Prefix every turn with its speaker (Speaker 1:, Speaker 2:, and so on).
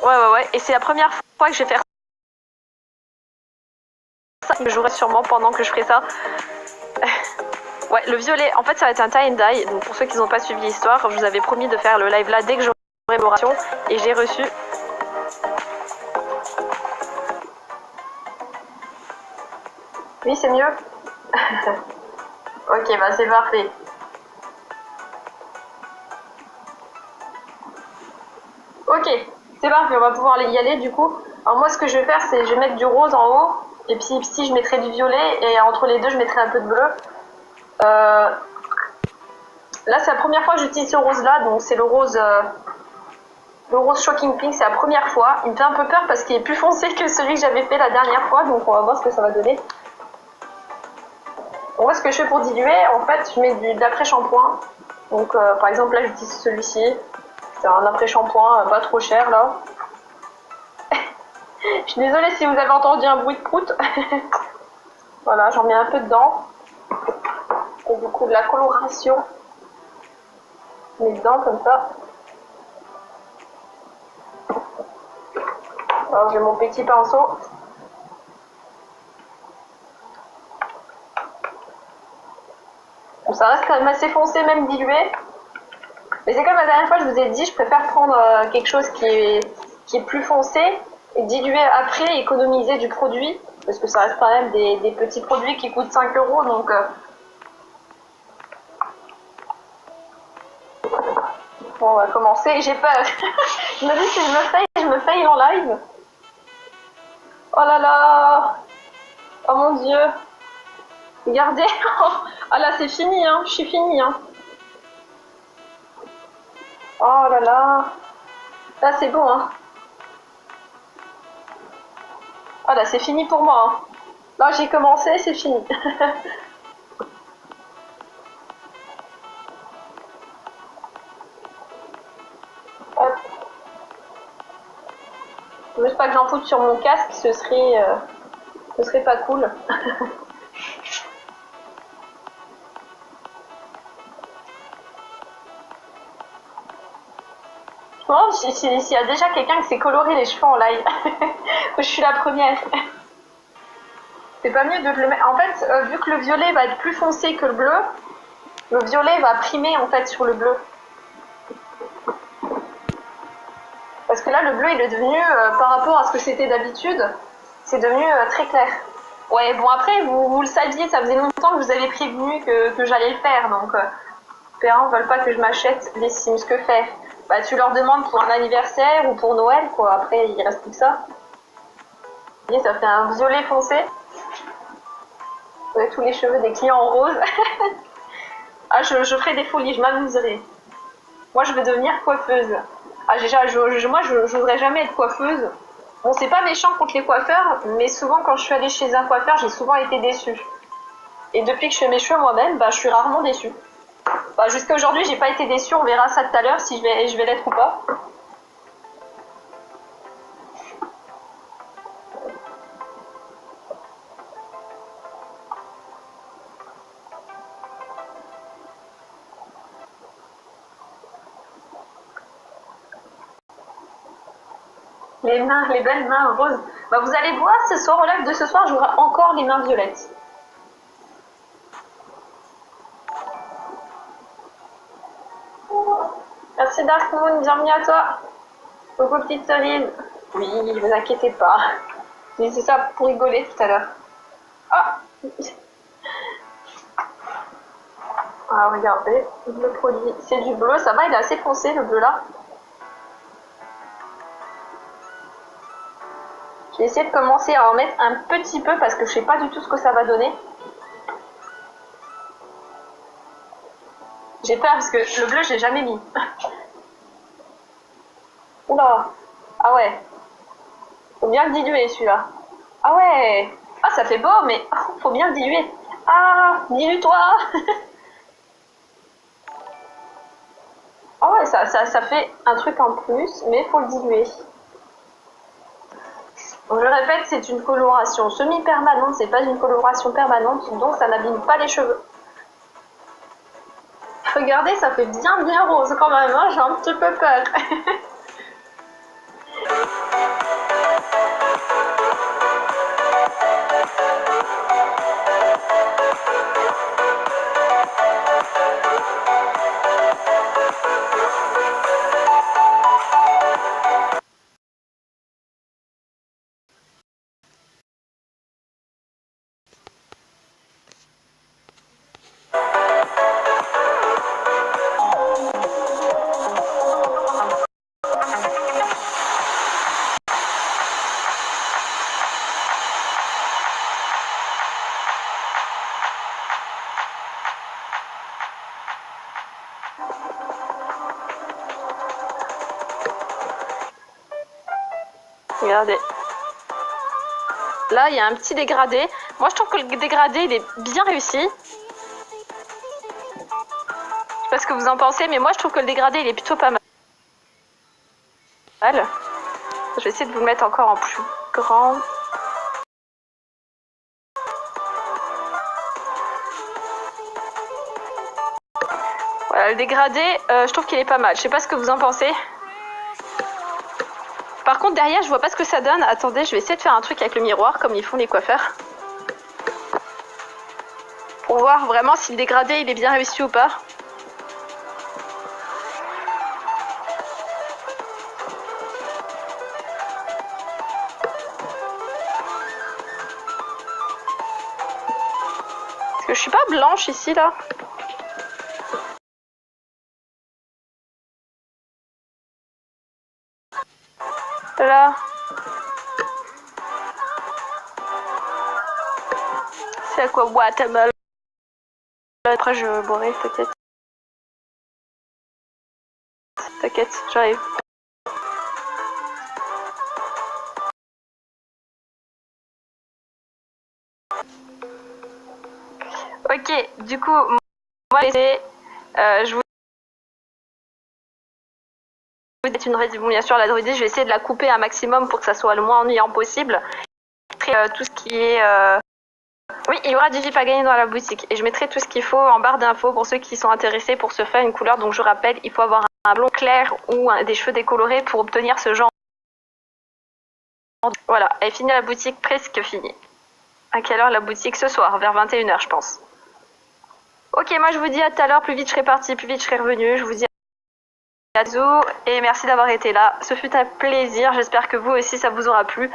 Speaker 1: Ouais. Et c'est la première fois que je vais faire ça. Je jouerai sûrement pendant que je ferai ça. Ouais, le violet, en fait, ça va être un tie and dye. Donc, pour ceux qui n'ont pas suivi l'histoire, je vous avais promis de faire le live là dès que j'aurai mon ration. Et j'ai reçu. Oui, c'est mieux. Ok, bah c'est parfait. Ok, c'est parfait, on va pouvoir y aller du coup. Alors moi, ce que je vais faire, c'est je vais mettre du rose en haut. Et puis ici, je mettrai du violet. Et entre les deux, je mettrai un peu de bleu. Là, c'est la première fois que j'utilise ce rose-là. Donc, c'est le rose Shocking Pink. C'est la première fois. Il me fait un peu peur parce qu'il est plus foncé que celui que j'avais fait la dernière fois. Donc, on va voir ce que ça va donner. Donc, moi, ce que je fais pour diluer, en fait, je mets de l'après-shampoing. Donc, par exemple, là, j'utilise celui-ci. C'est un après-shampoing pas trop cher, là. Je suis désolée si vous avez entendu un bruit de croûte. Voilà, j'en mets un peu dedans. Et du coup, de la coloration. Je mets dedans, comme ça. Alors, j'ai mon petit pinceau. Bon, ça reste quand même assez foncé, même dilué. Mais c'est comme la dernière fois, je vous ai dit, je préfère prendre quelque chose qui est plus foncé et diluer après et économiser du produit. Parce que ça reste quand même des petits produits qui coûtent 5 €. Donc, bon, on va commencer. J'ai peur. Je me dis, si je me faille en live. Oh là là. Oh mon Dieu. Regardez. Ah là, c'est fini, hein. Je suis finie, hein. Oh là là. Là, c'est bon, hein. Ah là, c'est fini pour moi, hein. Là, j'ai commencé, c'est fini. Hop. Juste pas que j'en foute sur mon casque, ce serait pas cool. Je me demande s'il y a déjà quelqu'un qui s'est coloré les cheveux en live. Je suis la première. C'est pas mieux de le mettre. En fait, vu que le violet va être plus foncé que le bleu, le violet va primer en fait sur le bleu. Parce que là, le bleu, il est devenu, par rapport à ce que c'était d'habitude, c'est devenu très clair. Ouais, bon après, vous le saviez, ça faisait longtemps que vous avez prévenu que j'allais le faire, donc les parents veulent pas que je m'achète les Sims. Que faire? Bah tu leur demandes pour un anniversaire ou pour Noël, quoi. Après, il reste plus que ça. Vous voyez, ça fait un violet foncé. Avec tous les cheveux des clients en rose. Ah, je ferai des folies, je m'amuserai. Moi, je veux devenir coiffeuse. Ah, déjà, moi, je voudrais jamais être coiffeuse. Bon, c'est pas méchant contre les coiffeurs, mais souvent, quand je suis allée chez un coiffeur, j'ai souvent été déçue. Et depuis que je fais mes cheveux moi-même, bah, je suis rarement déçue. Bah, jusqu'à aujourd'hui, j'ai pas été déçue. On verra ça tout à l'heure si je vais l'être ou pas. Les belles mains roses. Bah, vous allez voir ce soir, au live de ce soir, j'aurai encore les mains violettes. Merci Dark Moon, bienvenue à toi. Coucou petite cerise. Oui, ne vous inquiétez pas. J'ai dit ça pour rigoler tout à l'heure. Ah, ah regardez, le produit, c'est du bleu, ça va, il est assez foncé le bleu là. Je vais essayer de commencer à en mettre un petit peu parce que je sais pas du tout ce que ça va donner. J'ai peur parce que le bleu je l'ai jamais mis. Oula, ah ouais, faut bien le diluer celui-là. Ah ouais, ah ça fait beau mais faut bien le diluer. Ah, dilue-toi. Ah ouais, ça fait un truc en plus, mais faut le diluer. Donc je répète, c'est une coloration semi-permanente, c'est pas une coloration permanente, donc ça n'abîme pas les cheveux. Regardez, ça fait bien rose quand même, hein, j'ai un petit peu peur. Regardez. Là, il y a un petit dégradé. Moi, je trouve que le dégradé, il est bien réussi. Je sais pas ce que vous en pensez, mais moi, je trouve que le dégradé, il est plutôt pas mal. Je vais essayer de vous le mettre encore en plus grand. Voilà, le dégradé, je trouve qu'il est pas mal. Je sais pas ce que vous en pensez. Par contre, derrière, je vois pas ce que ça donne. Attendez, je vais essayer de faire un truc avec le miroir, comme ils font les coiffeurs. Pour voir vraiment si le dégradé, il est bien réussi ou pas. Parce que je suis pas blanche ici, là. Là. C'est à quoi watermelon. Après, je boirai, t'inquiète. T'inquiète, j'arrive. Ok, du coup, moi, je vous une réduction, bien sûr, la druidie, je vais essayer de la couper un maximum pour que ça soit le moins ennuyant possible. Tout ce qui est... Oui, il y aura du VIP à gagner dans la boutique. Et je mettrai tout ce qu'il faut en barre d'infos pour ceux qui sont intéressés pour se faire une couleur. Donc je rappelle, il faut avoir un blond clair ou des cheveux décolorés pour obtenir ce genre. Voilà, elle finit la boutique, presque finie. À quelle heure la boutique? Ce soir, vers 21h, je pense. Ok, moi je vous dis à tout à l'heure. Plus vite je serai partie, plus vite je serai revenue. Je vous dis à bisous et merci d'avoir été là. Ce fut un plaisir. J'espère que vous aussi ça vous aura plu.